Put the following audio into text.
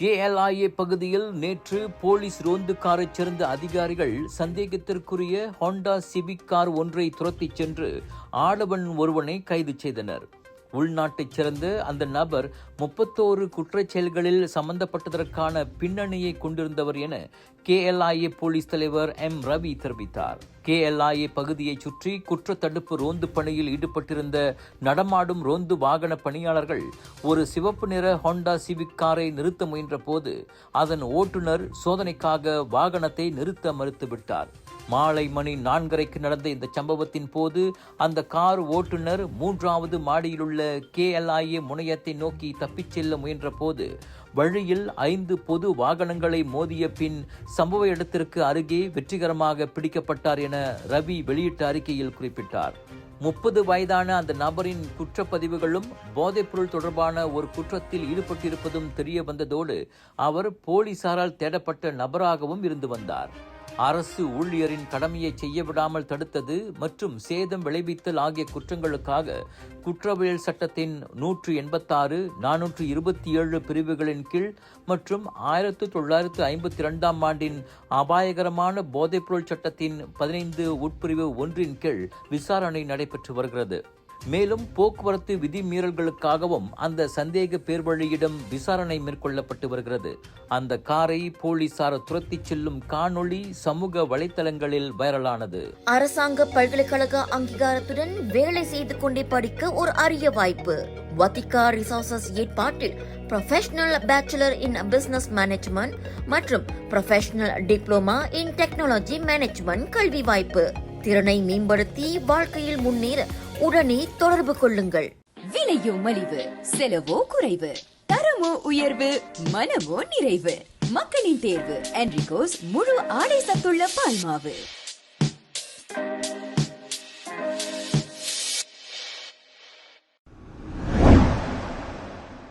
KLIA பகுதியில் நேற்று police ரோந்து காரைச் சேர்ந்த அதிகாரிகள் சந்தேகத்திற்குரிய ஹோண்டா சிவிக் கார் ஒன்றை துரத்திச் சென்று ஆடவன் ஒருவனை கைது செய்தனர். உள்நாட்டைச் சேர்ந்த அந்த நபர் 31 குற்றச் செயல்களில் சம்பந்தப்பட்டதற்கான பின்னணியை கொண்டிருந்தவர் என KLIA போலீஸ் தலைவர் M. ரவி தெரிவித்தார். KLIA பகுதியைச் சுற்றி குற்ற தடுப்பு ரோந்து பணியில் ஈடுபட்டிருந்த நடமாடும் ரோந்து வாகன பணியாளர்கள் ஒரு சிவப்பு நிற ஹோண்டா சிவிக் காரை நிறுத்த முயன்ற போது அதன் ஓட்டுநர் சோதனைக்காக வாகனத்தை நிறுத்த மறுத்துவிட்டார். மாலை மணி 4:30க்கு நடந்த இந்த சம்பவத்தின் போது அந்த கார் ஓட்டுநர் 3வது மாடியிலுள்ள KLIA முனையத்தை நோக்கி தப்பிச் செல்ல முயன்ற போது வழியில் 5 பொது வாகனங்களை மோதிய பின் சம்பவ இடத்திற்கு அருகே வெற்றிகரமாக பிடிக்கப்பட்டார் என ரவி வெளியிட்ட அறிக்கையில் குறிப்பிட்டார். 30 வயதான அந்த நபரின் குற்றப்பதிவுகளும் போதைப்பொருள் தொடர்பான ஒரு குற்றத்தில் ஈடுபட்டிருப்பதும் தெரிய வந்ததோடு அவர் போலீசாரால் தேடப்பட்ட நபராகவும் இருந்து வந்தார். அரசு ஊழியரின் கடமையை செய்ய விடாமல் தடுத்தது மற்றும் சேதம் விளைவித்தல் ஆகிய குற்றங்களுக்காக குற்றவியல் சட்டத்தின் 186, 427 பிரிவுகளின் கீழ் மற்றும் 1952ஆம் ஆண்டின் அபாயகரமான போதைப்பொருள் சட்டத்தின் 15 உட்பிரிவு 1 கீழ் விசாரணை நடைபெற்று வருகிறது. மேலும் போக்குவரத்து விதிமீறல்களுக்காகவும் அந்த சந்தேக பேர்வழியிடம் விசாரணை மேற்கொள்ளப்பட்டு வருகிறது. அந்த காரை போலீசார் துரத்திச் செல்லும் காணொளி சமூக வலைத்தளங்களில் வைரலானது. அரசாங்க பல்கலைக்கழக அங்கீகாரத்துடன் வேலை செய்து கொண்டே படிக்க ஒரு அரிய வாய்ப்பு. வத்திகா ரிசோர்சஸ் ஏற்பாட்டில் professional bachelor in business management மற்றும் professional diploma in technology management கல்வி வாய்ப்பு. திறனை மேம்படுத்தி வாழ்க்கையில் முன்னேற உடனே தொடர்பு கொள்ளுங்கள். விலையோ மலிவு, செலவோ குறைவு, தரமோ உயர்வு, மனமோ நிறைவு. மக்களின் தேர்வு என்ரிகோஸ் முழு ஆடை சத்துள்ள பால்மாவு.